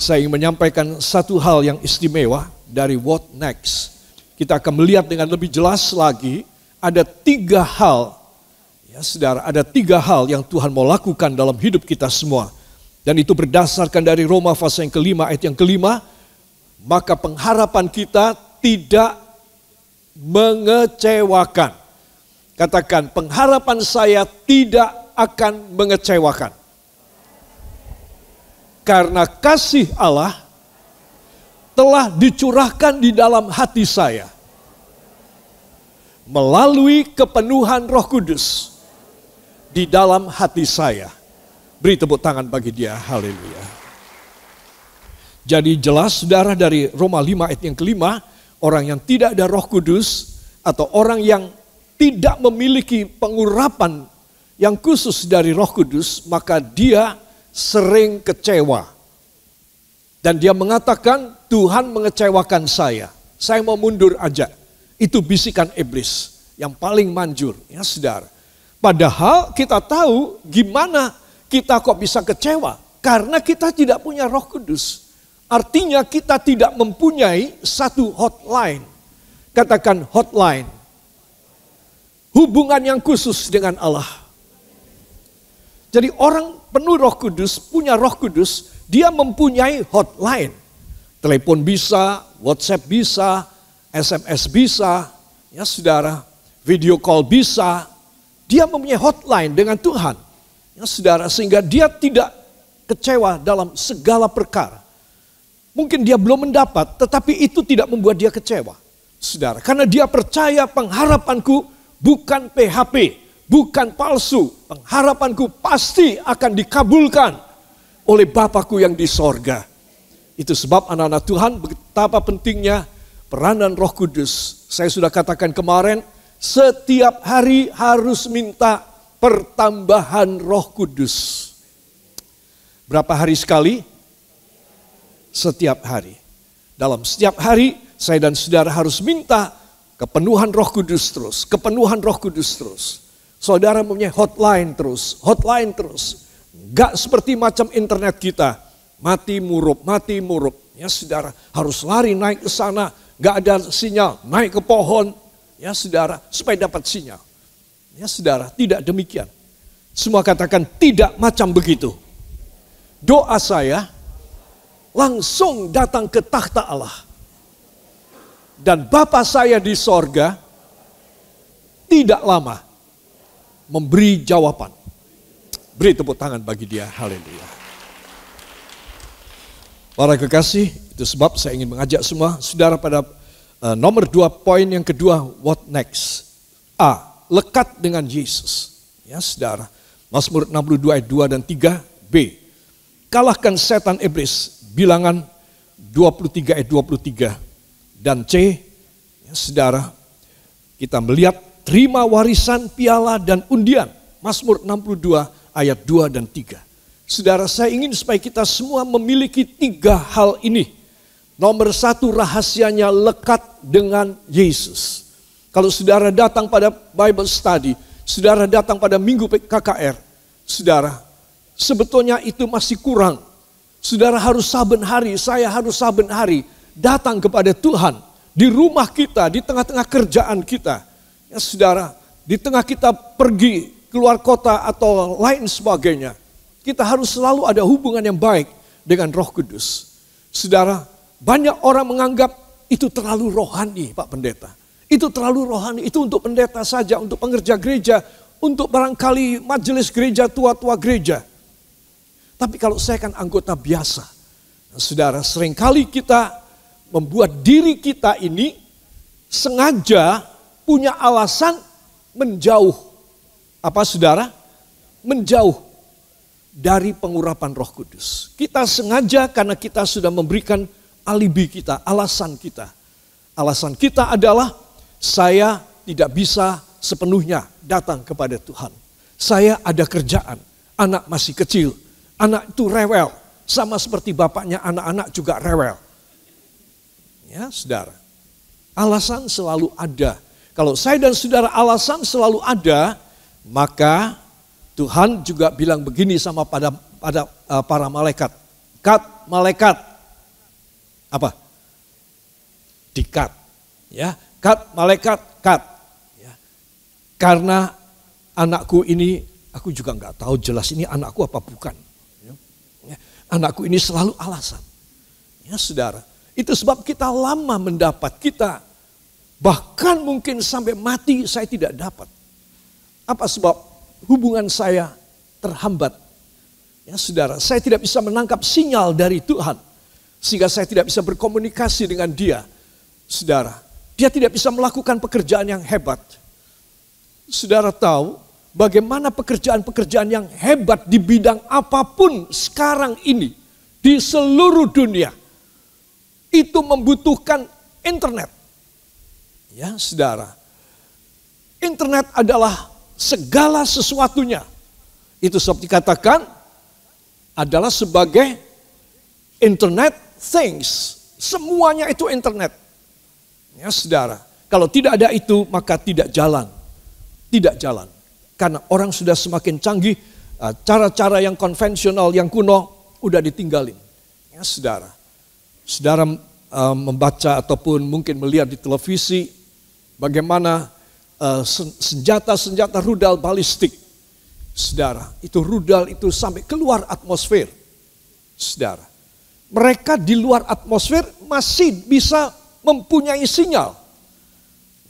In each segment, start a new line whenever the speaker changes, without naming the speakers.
saya ingin menyampaikan satu hal yang istimewa dari What Next. Kita akan melihat dengan lebih jelas lagi, ada 3 hal, ya saudara, ada 3 hal yang Tuhan mau lakukan dalam hidup kita semua. Dan itu berdasarkan dari Roma pasal yang kelima, ayat yang kelima, maka pengharapan kita tidak mengecewakan. Katakan, pengharapan saya tidak akan mengecewakan. Karena kasih Allah telah dicurahkan di dalam hati saya melalui kepenuhan Roh Kudus di dalam hati saya. Beri tepuk tangan bagi dia, haleluya. Jadi jelas saudara dari Roma 5 ayat yang kelima, orang yang tidak ada Roh Kudus atau orang yang tidak memiliki pengurapan yang khusus dari Roh Kudus, maka dia sering kecewa. Dan dia mengatakan, Tuhan mengecewakan saya mau mundur aja. Itu bisikan iblis yang paling manjur, ya saudara. Padahal kita tahu gimana kita kok bisa kecewa, karena kita tidak punya Roh Kudus. Artinya kita tidak mempunyai satu hotline. Katakan hotline. Hubungan yang khusus dengan Allah. Jadi orang penuh Roh Kudus, punya Roh Kudus, dia mempunyai hotline. Telepon bisa, WhatsApp bisa, SMS bisa, ya saudara, video call bisa. Dia mempunyai hotline dengan Tuhan, ya saudara, sehingga dia tidak kecewa dalam segala perkara. Mungkin dia belum mendapat, tetapi itu tidak membuat dia kecewa, saudara. Karena dia percaya pengharapanku bukan PHP, bukan palsu. Pengharapanku pasti akan dikabulkan oleh Bapakku yang di sorga. Itu sebab anak-anak Tuhan betapa pentingnya peranan Roh Kudus. Saya sudah katakan kemarin, setiap hari harus minta pertambahan Roh Kudus. Berapa hari sekali? Setiap hari. Dalam setiap hari saya dan saudara harus minta kepenuhan Roh Kudus terus, kepenuhan Roh Kudus terus. Saudara mempunyai hotline terus. Gak seperti macam internet kita, mati murup. Ya saudara, harus lari naik ke sana, gak ada sinyal, naik ke pohon, ya saudara, supaya dapat sinyal. Ya saudara, tidak demikian. Semua katakan tidak macam begitu. Doa saya langsung datang ke takhta Allah. Dan Bapa saya di sorga tidak lama memberi jawaban. Beri tepuk tangan bagi dia, haleluya. Para kekasih, itu sebab saya ingin mengajak semua saudara pada nomor 2 poin yang kedua, what next? A, lekat dengan Yesus. Ya saudara, Mazmur 62 ayat 2 dan 3. B, kalahkan setan iblis, Bilangan 23 ayat 23. Dan C, ya saudara, kita melihat terima warisan, piala dan undian. Mazmur 62 ayat 2 dan 3. Saudara, saya ingin supaya kita semua memiliki 3 hal ini. Nomor 1, rahasianya lekat dengan Yesus. Kalau saudara datang pada Bible study, saudara datang pada minggu KKR, saudara, sebetulnya itu masih kurang. Saudara harus saben hari, saya harus saben hari datang kepada Tuhan. Di rumah kita, di tengah-tengah kerjaan kita. Ya saudara, di tengah kita pergi keluar kota atau lain sebagainya. Kita harus selalu ada hubungan yang baik dengan Roh Kudus. Saudara, banyak orang menganggap itu terlalu rohani, Pak Pendeta. Itu terlalu rohani, itu untuk pendeta saja, untuk pengerja gereja, untuk barangkali majelis gereja, tua-tua gereja. Tapi kalau saya kan anggota biasa, saudara, seringkali kita membuat diri kita ini sengaja punya alasan menjauh. Apa saudara? Menjauh dari pengurapan Roh Kudus. Kita sengaja karena kita sudah memberikan alibi kita, alasan kita. Alasan kita adalah saya tidak bisa sepenuhnya datang kepada Tuhan. Saya ada kerjaan, anak masih kecil, anak itu rewel. Sama seperti bapaknya, anak-anak juga rewel. Ya saudara, alasan selalu ada. Kalau saya dan saudara alasan selalu ada, maka Tuhan juga bilang begini sama pada para malaikat. Malaikat, Apa? Di-cut. Ya, cut, malaikat, cut. Ya. Karena anakku ini, aku juga nggak tahu jelas ini anakku apa bukan. Ya. Anakku ini selalu alasan. Ya saudara, itu sebab kita lama mendapat, kita bahkan mungkin sampai mati saya tidak dapat. Apa sebab hubungan saya terhambat? Ya saudara, saya tidak bisa menangkap sinyal dari Tuhan. Sehingga saya tidak bisa berkomunikasi dengan dia. Saudara, dia tidak bisa melakukan pekerjaan yang hebat. Saudara tahu bagaimana pekerjaan-pekerjaan yang hebat di bidang apapun sekarang ini. Di seluruh dunia. Itu membutuhkan internet. Ya saudara, internet adalah segala sesuatunya. Itu sebab dikatakan adalah sebagai internet things. Semuanya itu internet. Ya saudara, kalau tidak ada itu maka tidak jalan. Tidak jalan. Karena orang sudah semakin canggih, cara-cara yang konvensional, yang kuno udah ditinggalin. Ya saudara. Saudara membaca ataupun mungkin melihat di televisi bagaimana senjata-senjata rudal balistik. Saudara, itu rudal itu sampai keluar atmosfer. Saudara, mereka di luar atmosfer masih bisa mempunyai sinyal.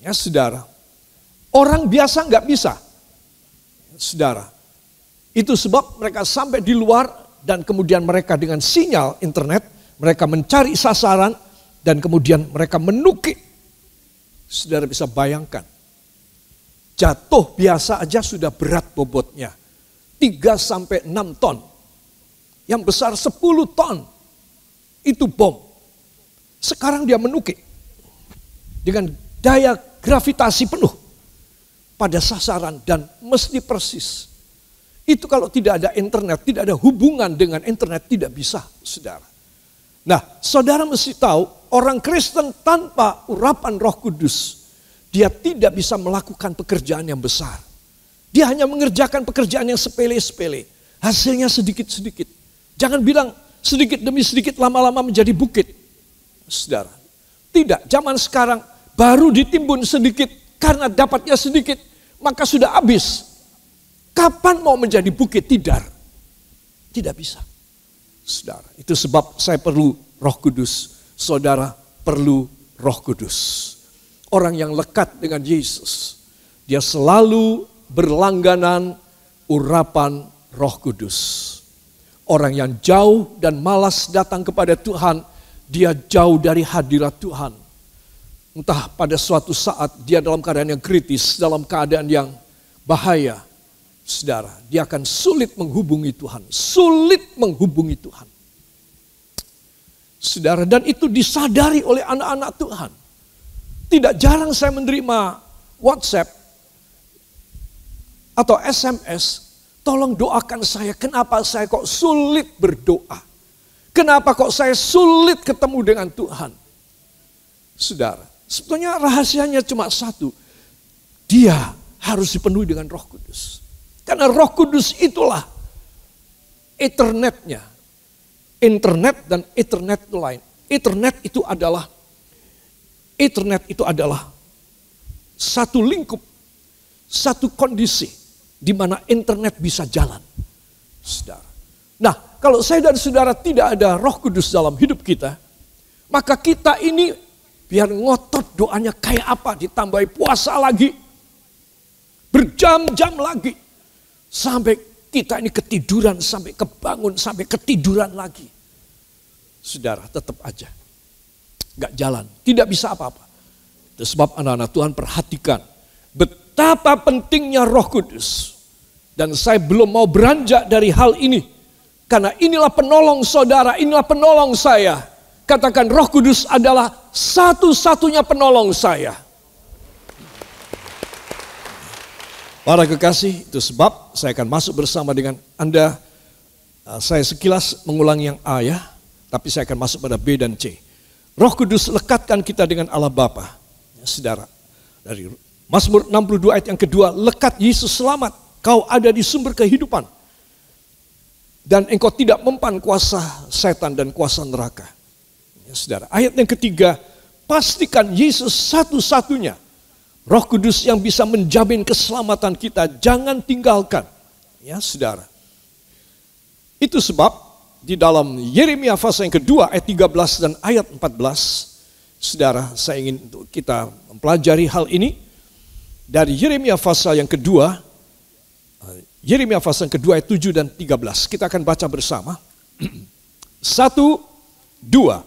Ya saudara, orang biasa nggak bisa. Saudara, itu sebab mereka sampai di luar dan kemudian mereka dengan sinyal internet, mereka mencari sasaran dan kemudian mereka menukik. Saudara bisa bayangkan, jatuh biasa aja sudah berat bobotnya, 3-6 ton. Yang besar 10 ton, itu bom. Sekarang dia menukik dengan daya gravitasi penuh pada sasaran dan mesti persis. Itu kalau tidak ada internet, tidak ada hubungan dengan internet, tidak bisa, saudara. Nah, saudara mesti tahu, orang Kristen tanpa urapan Roh Kudus, dia tidak bisa melakukan pekerjaan yang besar. Dia hanya mengerjakan pekerjaan yang sepele-sepele. Hasilnya sedikit-sedikit. Jangan bilang sedikit demi sedikit lama-lama menjadi bukit. Saudara, tidak. Zaman sekarang baru ditimbun sedikit karena dapatnya sedikit, maka sudah habis. Kapan mau menjadi bukit? Tidak bisa. Saudara, itu sebab saya perlu Roh Kudus. Saudara perlu Roh Kudus. Orang yang lekat dengan Yesus, dia selalu berlangganan urapan Roh Kudus. Orang yang jauh dan malas datang kepada Tuhan, dia jauh dari hadirat Tuhan. Entah pada suatu saat dia dalam keadaan yang kritis, dalam keadaan yang bahaya, saudara, dia akan sulit menghubungi Tuhan. Sulit menghubungi Tuhan. Saudara, dan itu disadari oleh anak-anak Tuhan. Tidak jarang saya menerima WhatsApp atau SMS, tolong doakan saya, kenapa saya kok sulit berdoa? Kenapa kok saya sulit ketemu dengan Tuhan? Saudara, sebetulnya rahasianya cuma satu. Dia harus dipenuhi dengan Roh Kudus. Karena Roh Kudus itulah internetnya. Internet dan ethernet itu lain. Ethernet itu adalah satu lingkup, satu kondisi di mana internet bisa jalan. Saudara. Nah, kalau saya dan saudara tidak ada Roh Kudus dalam hidup kita, maka kita ini biar ngotot doanya kayak apa, ditambahi puasa lagi, berjam-jam lagi, sampai kita ini ketiduran, sampai kebangun, sampai ketiduran lagi. Saudara, tetap aja gak jalan, tidak bisa apa-apa. Itu sebab anak-anak Tuhan perhatikan betapa pentingnya Roh Kudus. Dan saya belum mau beranjak dari hal ini, karena inilah penolong saudara, inilah penolong saya. Katakan, Roh Kudus adalah satu-satunya penolong saya. Para kekasih, itu sebab saya akan masuk bersama dengan Anda. Saya sekilas mengulangi yang A ya, tapi saya akan masuk pada B dan C. Roh Kudus lekatkan kita dengan Allah Bapa. Ya, saudara, dari Mazmur 62 ayat yang kedua, lekat Yesus selamat, kau ada di sumber kehidupan. Dan engkau tidak mempan kuasa setan dan kuasa neraka. Ya, Saudara, ayat yang ketiga, pastikan Yesus satu-satunya Roh Kudus yang bisa menjamin keselamatan kita, jangan tinggalkan. Ya, saudara. Itu sebab di dalam Yeremia pasal yang kedua ayat 13 dan ayat 14, saudara, saya ingin untuk kita mempelajari hal ini dari Yeremia pasal yang kedua. Yeremia pasal yang kedua ayat 7 dan 13. Kita akan baca bersama. 1, 2.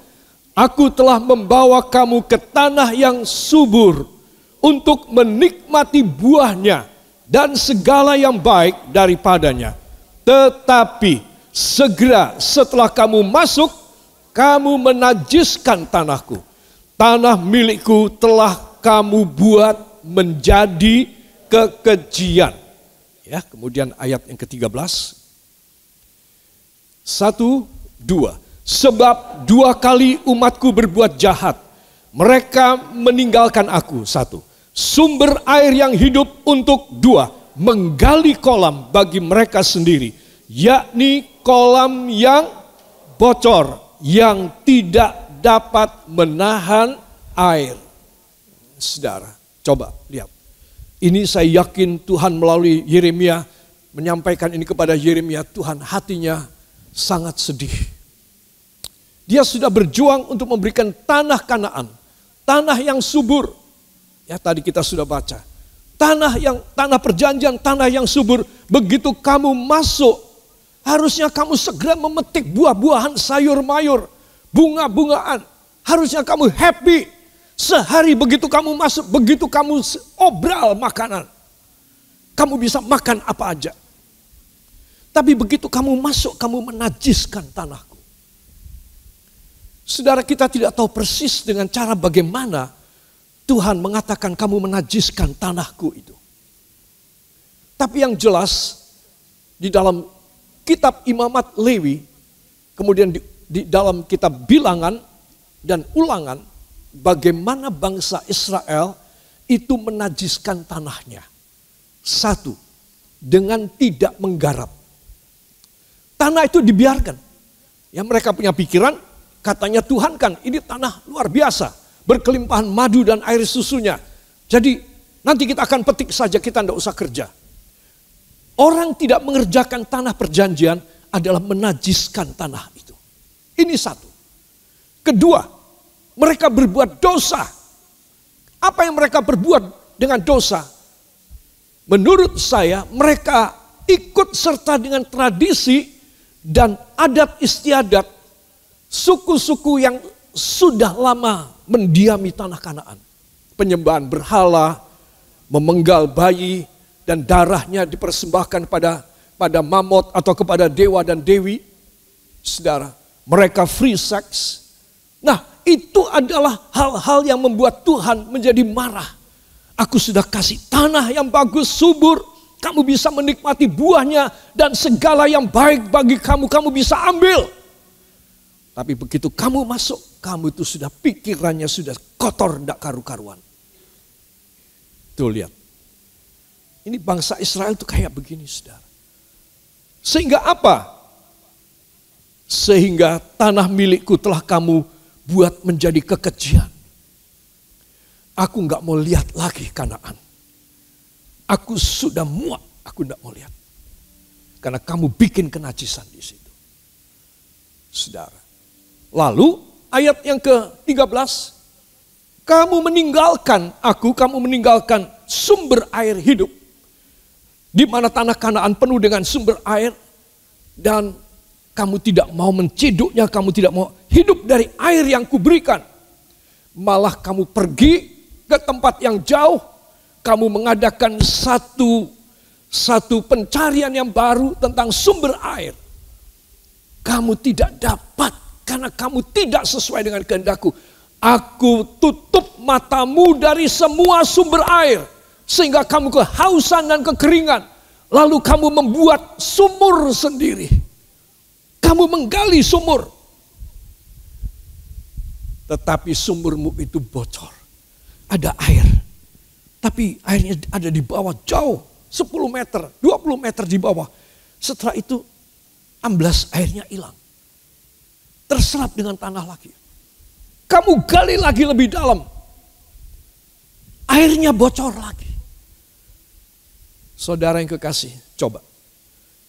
Aku telah membawa kamu ke tanah yang subur untuk menikmati buahnya dan segala yang baik daripadanya. Tetapi segera setelah kamu masuk, kamu menajiskan tanahku. Tanah milikku telah kamu buat menjadi kekejian. Ya, kemudian ayat yang ke-13. 1, 2. Sebab 2 kali umatku berbuat jahat. Mereka meninggalkan aku. 1. Sumber air yang hidup untuk 2. Menggali kolam bagi mereka sendiri. Yakni kolam yang bocor. Yang tidak dapat menahan air. Saudara, coba lihat. Ini saya yakin Tuhan melalui Yeremia menyampaikan ini kepada Yeremia. Tuhan hatinya sangat sedih. Dia sudah berjuang untuk memberikan tanah Kanaan, tanah yang subur. Ya, tadi kita sudah baca. Tanah perjanjian, tanah yang subur. Begitu kamu masuk, harusnya kamu segera memetik buah-buahan, sayur-mayur, bunga-bungaan. Harusnya kamu happy. Sehari begitu kamu masuk, begitu kamu obral makanan. Kamu bisa makan apa aja. Tapi begitu kamu masuk, kamu menajiskan tanahku. Saudara, kita tidak tahu persis dengan cara bagaimana Tuhan mengatakan kamu menajiskan tanahku itu. Tapi yang jelas di dalam kitab Imamat Lewi, kemudian di dalam kitab Bilangan dan Ulangan, bagaimana bangsa Israel itu menajiskan tanahnya. 1, dengan tidak menggarap. Tanah itu dibiarkan. Ya, mereka punya pikiran, katanya Tuhan kan ini tanah luar biasa, berkelimpahan madu dan air susunya. Jadi nanti kita akan petik saja, kita tidak usah kerja. Orang tidak mengerjakan tanah perjanjian adalah menajiskan tanah itu. Ini 1. Kedua, mereka berbuat dosa. Apa yang mereka berbuat dengan dosa? Menurut saya mereka ikut serta dengan tradisi dan adat istiadat suku-suku yang sudah lama mendiami tanah Kanaan. Penyembahan berhala, memenggal bayi, dan darahnya dipersembahkan pada mamut atau kepada dewa dan dewi. Saudara, mereka free sex. Nah, itu adalah hal-hal yang membuat Tuhan menjadi marah. Aku sudah kasih tanah yang bagus, subur. Kamu bisa menikmati buahnya dan segala yang baik bagi kamu, kamu bisa ambil. Tapi begitu kamu masuk, kamu itu sudah pikirannya sudah kotor, tidak karu-karuan. Tuh lihat. Ini bangsa Israel itu kayak begini, saudara. Sehingga apa? Sehingga tanah milikku telah kamu buat menjadi kekejian. Aku enggak mau lihat lagi Kanaan. Aku sudah muak, aku tidak mau lihat. Karena kamu bikin kenajisan di situ. Saudara. Lalu ayat yang ke-13. Kamu meninggalkan aku, kamu meninggalkan sumber air hidup. Di mana tanah Kanaan penuh dengan sumber air. Dan kamu tidak mau menciduknya, kamu tidak mau hidup dari air yang kuberikan. Malah kamu pergi ke tempat yang jauh. Kamu mengadakan satu pencarian yang baru tentang sumber air. Kamu tidak dapat karena kamu tidak sesuai dengan kehendakku. Aku tutup matamu dari semua sumber air. Sehingga kamu kehausan dan kekeringan. Lalu kamu membuat sumur sendiri. Kamu menggali sumur. Tetapi sumurmu itu bocor. Ada air. Tapi airnya ada di bawah jauh. 10 meter, 20 meter di bawah. Setelah itu amblas airnya hilang. Terserap dengan tanah lagi. Kamu gali lagi lebih dalam. Airnya bocor lagi. Saudara yang kekasih, coba.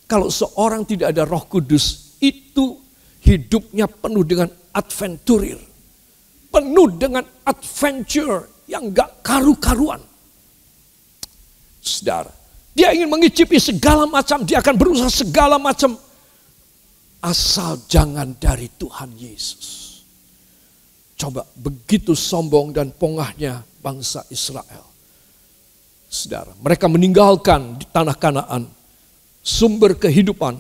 Kalau seorang tidak ada Roh Kudus, itu hidupnya penuh dengan adventurir. Penuh dengan adventure yang gak karu-karuan. Saudara, dia ingin mengicipi segala macam, dia akan berusaha segala macam. Asal jangan dari Tuhan Yesus. Coba, begitu sombong dan pongahnya bangsa Israel. Saudara, mereka meninggalkan di tanah Kanaan sumber kehidupan,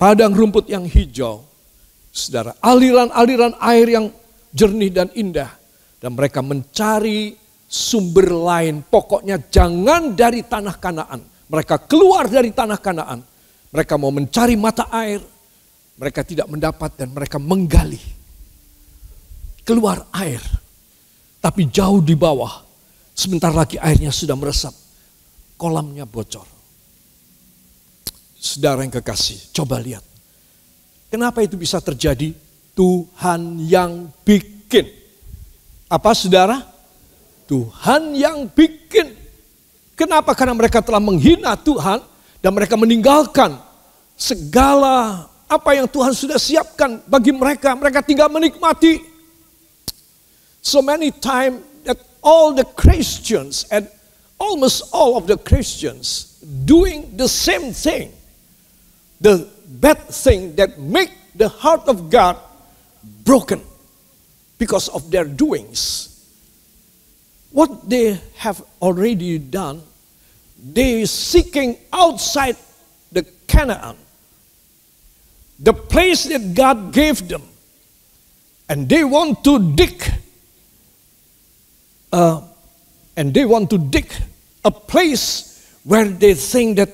padang rumput yang hijau, saudara, aliran-aliran air yang jernih dan indah, dan mereka mencari sumber lain. Pokoknya jangan dari tanah Kanaan. Mereka keluar dari tanah Kanaan. Mereka mau mencari mata air, mereka tidak mendapat dan mereka menggali. Keluar air, tapi jauh di bawah. Sebentar lagi airnya sudah meresap. Kolamnya bocor. Saudara yang kekasih, coba lihat. Kenapa itu bisa terjadi? Tuhan yang bikin. Apa saudara? Tuhan yang bikin. Kenapa? Karena mereka telah menghina Tuhan. Dan mereka meninggalkan segala apa yang Tuhan sudah siapkan bagi mereka. Mereka tinggal menikmati. So many times that all the Christians and almost all of the Christians doing the same thing. The bad thing that make the heart of God broken because of their doings. What they have already done, they seeking outside the Canaan, the place that God gave them, and they want to dig. A place where they think that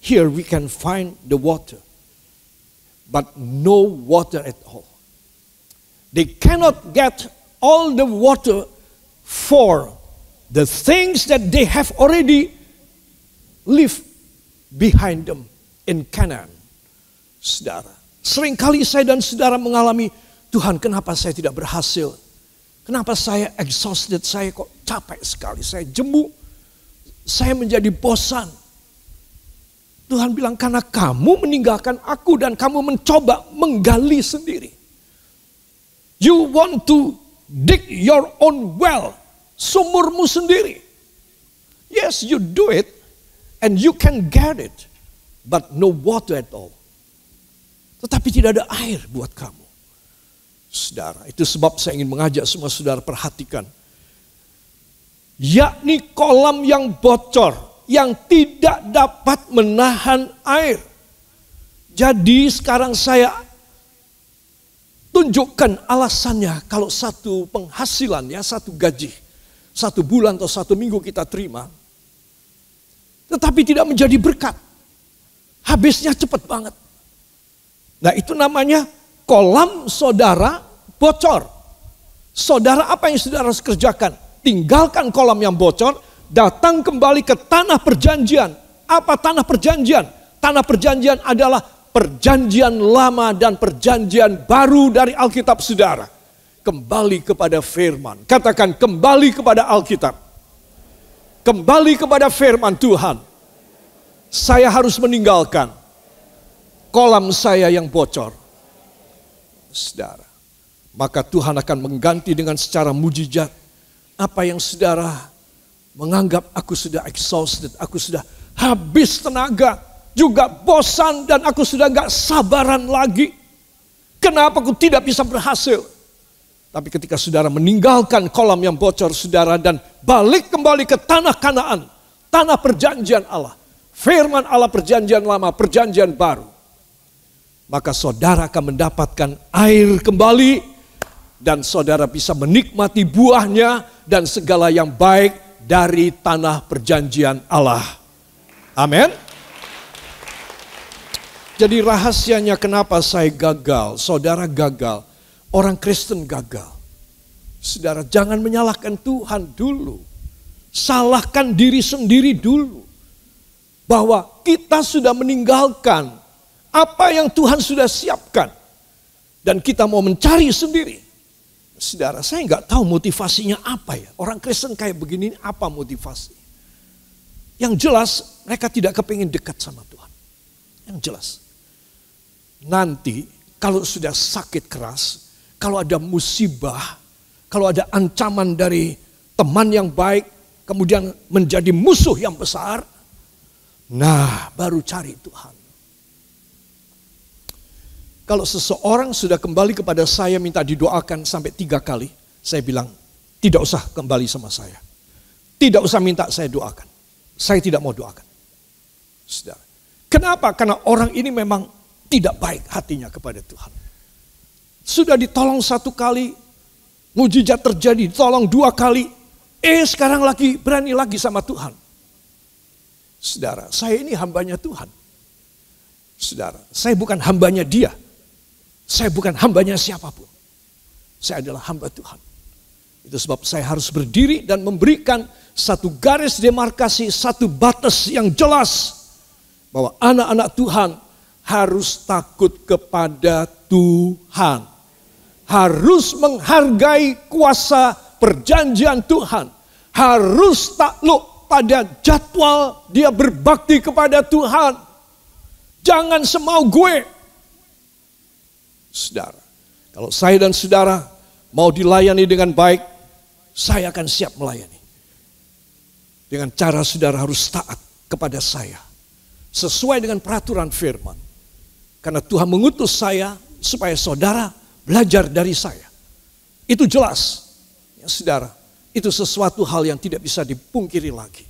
here we can find the water, but no water at all. They cannot get all the water for the things that they have already left behind them in Canaan. Saudara, seringkali saya dan saudara mengalami, Tuhan kenapa saya tidak berhasil? Kenapa saya exhausted, saya kok capek sekali, saya jemu, saya menjadi bosan. Tuhan bilang, karena kamu meninggalkan aku dan kamu mencoba menggali sendiri. You want to dig your own well, sumurmu sendiri. Yes, you do it and you can get it, but no water at all. Tetapi tidak ada air buat kamu. Saudara, itu sebab saya ingin mengajak semua saudara perhatikan. Yakni kolam yang bocor, yang tidak dapat menahan air. Jadi sekarang saya tunjukkan alasannya kalau satu penghasilan ya, satu gaji, 1 bulan atau 1 minggu kita terima, tetapi tidak menjadi berkat. Habisnya cepat banget. Nah itu namanya kolam saudara bocor. Saudara apa yang saudara harus kerjakan? Tinggalkan kolam yang bocor, datang kembali ke tanah perjanjian. Apa tanah perjanjian? Tanah perjanjian adalah perjanjian lama dan perjanjian baru dari Alkitab saudara. Kembali kepada firman. Katakan kembali kepada Alkitab. Kembali kepada firman Tuhan. Saya harus meninggalkan kolam saya yang bocor. Saudara, maka Tuhan akan mengganti dengan secara mujizat apa yang saudara menganggap aku sudah exhausted, aku sudah habis tenaga, juga bosan dan aku sudah gak sabaran lagi. Kenapa aku tidak bisa berhasil? Tapi ketika saudara meninggalkan kolam yang bocor saudara dan balik kembali ke tanah Kanaan, tanah perjanjian Allah, firman Allah perjanjian lama, perjanjian baru, maka saudara akan mendapatkan air kembali dan saudara bisa menikmati buahnya dan segala yang baik dari tanah perjanjian Allah. Amin. Jadi rahasianya kenapa saya gagal, saudara gagal, orang Kristen gagal. Saudara jangan menyalahkan Tuhan dulu. Salahkan diri sendiri dulu. Bahwa kita sudah meninggalkan apa yang Tuhan sudah siapkan. Dan kita mau mencari sendiri. Saudara, saya nggak tahu motivasinya apa ya. Orang Kristen kayak begini apa motivasi? Yang jelas mereka tidak kepingin dekat sama Tuhan. Yang jelas. Nanti kalau sudah sakit keras, kalau ada musibah, kalau ada ancaman dari teman yang baik, kemudian menjadi musuh yang besar, nah baru cari Tuhan. Kalau seseorang sudah kembali kepada saya minta didoakan sampai 3 kali, saya bilang tidak usah kembali sama saya. Tidak usah minta saya doakan. Saya tidak mau doakan. Saudara. Kenapa? Karena orang ini memang tidak baik hatinya kepada Tuhan. Sudah ditolong 1 kali, mujizat terjadi, ditolong 2 kali, sekarang lagi berani lagi sama Tuhan. Saudara, saya ini hambanya Tuhan. Saudara, saya bukan hambanya dia. Saya bukan hambanya siapapun. Saya adalah hamba Tuhan. Itu sebab saya harus berdiri dan memberikan satu garis demarkasi, satu batas yang jelas. Bahwa anak-anak Tuhan harus takut kepada Tuhan. Harus menghargai kuasa perjanjian Tuhan. Harus takluk pada jadwal dia berbakti kepada Tuhan. Jangan semau gue. Saudara, kalau saya dan saudara mau dilayani dengan baik, saya akan siap melayani. Dengan cara saudara harus taat kepada saya. Sesuai dengan peraturan firman. Karena Tuhan mengutus saya supaya saudara belajar dari saya. Itu jelas. Ya, saudara, itu sesuatu hal yang tidak bisa dipungkiri lagi.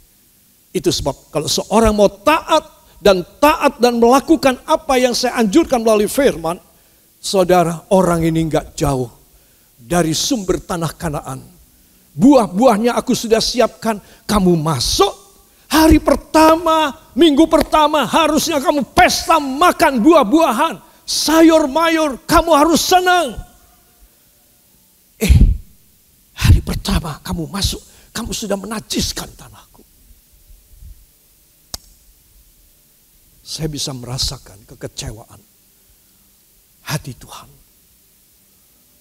Itu sebab kalau seorang mau taat dan melakukan apa yang saya anjurkan melalui firman, saudara, orang ini enggak jauh dari sumber tanah Kanaan. Buah-buahnya aku sudah siapkan, kamu masuk hari pertama, minggu pertama harusnya kamu pesta makan buah-buahan, sayur mayur, kamu harus senang. Hari pertama kamu masuk, kamu sudah menajiskan tanahku. Saya bisa merasakan kekecewaan hati Tuhan.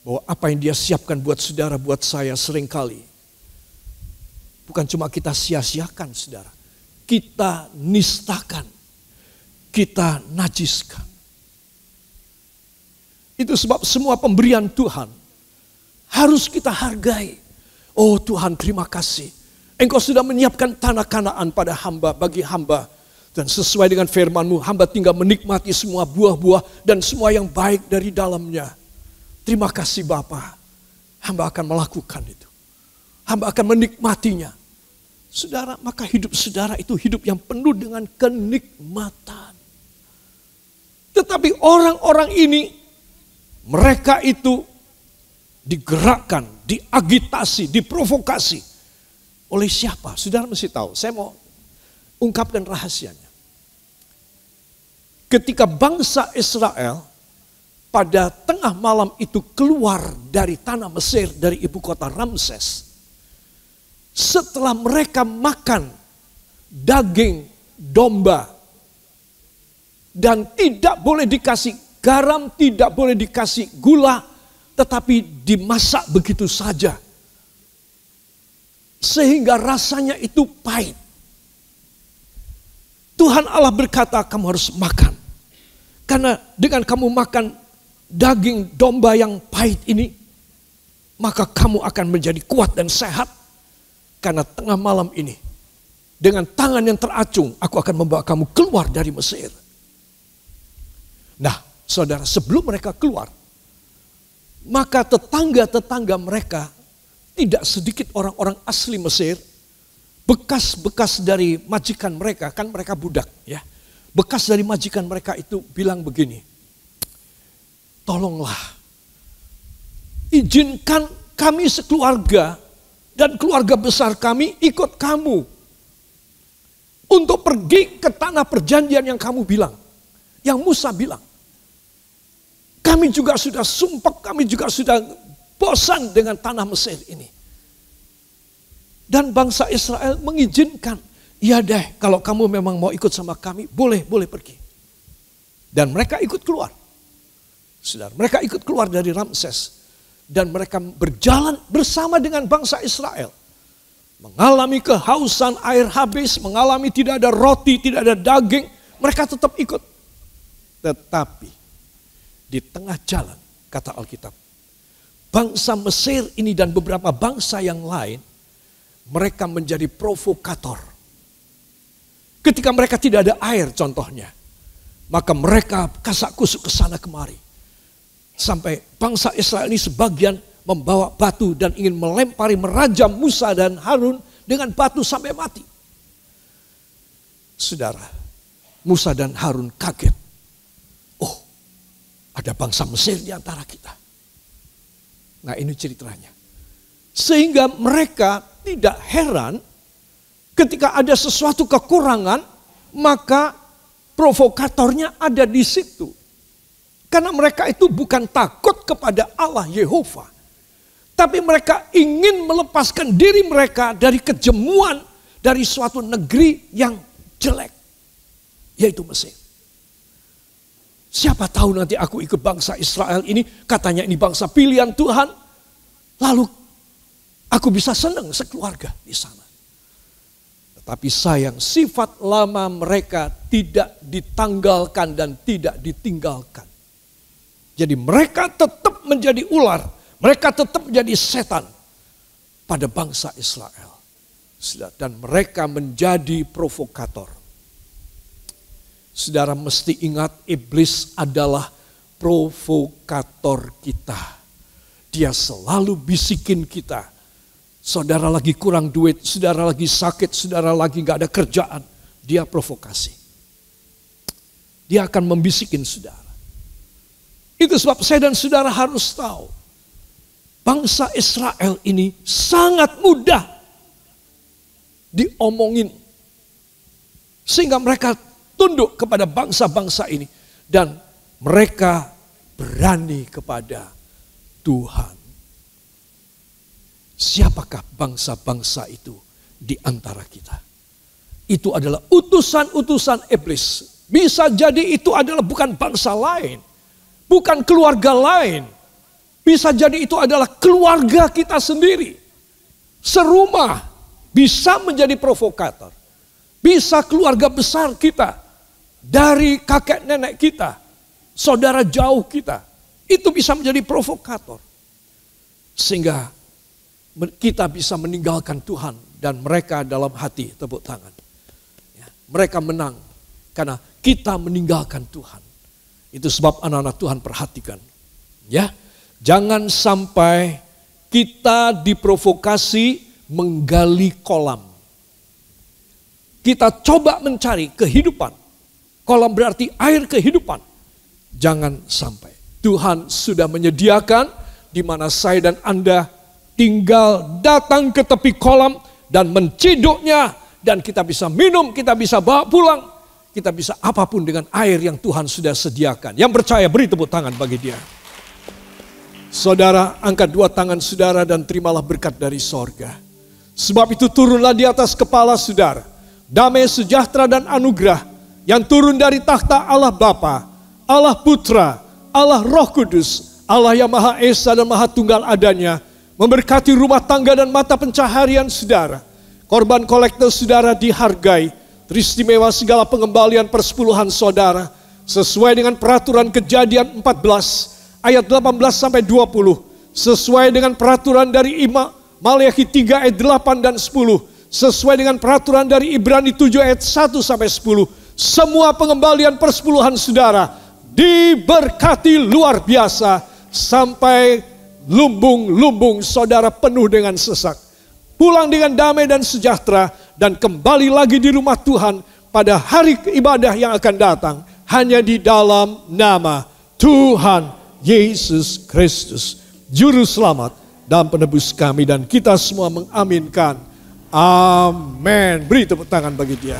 Bahwa apa yang dia siapkan buat saudara, buat saya seringkali. Bukan cuma kita sia-siakan saudara. Kita nistakan. Kita najiskan. Itu sebab semua pemberian Tuhan harus kita hargai. Oh Tuhan, terima kasih. Engkau sudah menyiapkan tanah Kanaan pada hamba, bagi hamba. Dan sesuai dengan firman-Mu, hamba tinggal menikmati semua buah-buah dan semua yang baik dari dalamnya. Terima kasih Bapa. Hamba akan melakukan itu. Hamba akan menikmatinya. Saudara, maka hidup saudara itu hidup yang penuh dengan kenikmatan. Tetapi orang-orang ini, mereka itu digerakkan, diagitasi, diprovokasi. Oleh siapa? Saudara mesti tahu. Saya mau ungkapkan rahasianya. Ketika bangsa Israel pada tengah malam itu keluar dari tanah Mesir, dari ibu kota Ramses. Setelah mereka makan daging domba dan tidak boleh dikasih garam, tidak boleh dikasih gula, tetapi dimasak begitu saja. Sehingga rasanya itu pahit. Tuhan Allah berkata, kamu harus makan. Karena dengan kamu makan daging domba yang pahit ini, maka kamu akan menjadi kuat dan sehat. Karena tengah malam ini, dengan tangan yang teracung, aku akan membawa kamu keluar dari Mesir. Nah, saudara, sebelum mereka keluar, maka tetangga-tetangga mereka, tidak sedikit orang-orang asli Mesir, bekas-bekas dari majikan mereka, kan mereka budak ya. Bekas dari majikan mereka itu bilang begini, tolonglah, izinkan kami sekeluarga dan keluarga besar kami ikut kamu untuk pergi ke tanah perjanjian yang kamu bilang, yang Musa bilang. Kami juga sudah sumpah, kami juga sudah bosan dengan tanah Mesir ini. Dan bangsa Israel mengizinkan, ya deh kalau kamu memang mau ikut sama kami, boleh pergi. Dan mereka ikut keluar. Saudara, mereka ikut keluar dari Ramses. Dan mereka berjalan bersama dengan bangsa Israel. Mengalami kehausan, air habis, mengalami tidak ada roti, tidak ada daging. Mereka tetap ikut. Tetapi di tengah jalan, kata Alkitab, bangsa Mesir ini dan beberapa bangsa yang lain, mereka menjadi provokator. Ketika mereka tidak ada air contohnya, maka mereka kasak kusuk ke sana kemari. Sampai bangsa Israel ini sebagian membawa batu dan ingin melempari, merajam Musa dan Harun dengan batu sampai mati. Saudara, Musa dan Harun kaget. Oh, ada bangsa Mesir di antara kita. Nah, ini ceritanya. Sehingga mereka tidak heran ketika ada sesuatu kekurangan, maka provokatornya ada di situ. Karena mereka itu bukan takut kepada Allah Yehova. Tapi mereka ingin melepaskan diri mereka dari kejemuan dari suatu negeri yang jelek. Yaitu Mesir. Siapa tahu nanti aku ikut bangsa Israel ini, katanya ini bangsa pilihan Tuhan. Lalu aku bisa senang sekeluarga di sana. Tetapi sayang, sifat lama mereka tidak ditanggalkan dan tidak ditinggalkan. Jadi mereka tetap menjadi ular, mereka tetap menjadi setan pada bangsa Israel. Dan mereka menjadi provokator. Saudara mesti ingat, iblis adalah provokator kita. Dia selalu bisikin kita. Saudara lagi kurang duit, saudara lagi sakit, saudara lagi gak ada kerjaan. Dia provokasi. Dia akan membisikin saudara. Itu sebab saya dan saudara harus tahu. Bangsa Israel ini sangat mudah diomongin. Sehingga mereka tunduk kepada bangsa-bangsa ini. Dan mereka berani kepada Tuhan. Siapakah bangsa-bangsa itu di antara kita? Itu adalah utusan-utusan iblis. Bisa jadi itu adalah bukan bangsa lain. Bukan keluarga lain. Bisa jadi itu adalah keluarga kita sendiri. Serumah bisa menjadi provokator. Bisa keluarga besar kita. Dari kakek nenek kita. Saudara jauh kita. Itu bisa menjadi provokator. Sehingga kita bisa meninggalkan Tuhan. Dan mereka dalam hati tepuk tangan. Mereka menang. Karena kita meninggalkan Tuhan. Itu sebab anak-anak Tuhan perhatikan. Ya, jangan sampai kita diprovokasi menggali kolam. Kita coba mencari kehidupan. Kolam berarti air kehidupan. Jangan sampai. Tuhan sudah menyediakan di mana saya dan Anda tinggal datang ke tepi kolam dan menciduknya. Dan kita bisa minum, kita bisa bawa pulang. Kita bisa apapun dengan air yang Tuhan sudah sediakan. Yang percaya beri tepuk tangan bagi dia. Saudara, angkat dua tangan saudara dan terimalah berkat dari sorga. Sebab itu turunlah di atas kepala saudara damai, sejahtera dan anugerah yang turun dari takhta Allah Bapa, Allah Putra, Allah Roh Kudus, Allah yang Maha Esa dan Maha Tunggal adanya, memberkati rumah tangga dan mata pencaharian saudara. Korban kolektor saudara dihargai. Teristimewa segala pengembalian persepuluhan saudara sesuai dengan peraturan Kejadian 14 ayat 18 sampai 20, sesuai dengan peraturan dari Maleakhi 3 ayat 8 dan 10, sesuai dengan peraturan dari Ibrani 7 ayat 1 sampai 10. Semua pengembalian persepuluhan saudara diberkati luar biasa sampai lumbung-lumbung saudara penuh dengan sesak. Pulang dengan damai dan sejahtera dan kembali lagi di rumah Tuhan pada hari ibadah yang akan datang hanya di dalam nama Tuhan Yesus Kristus, Juru Selamat dan Penebus kami, dan kita semua mengaminkan. Amin. Beri tepuk tangan bagi dia.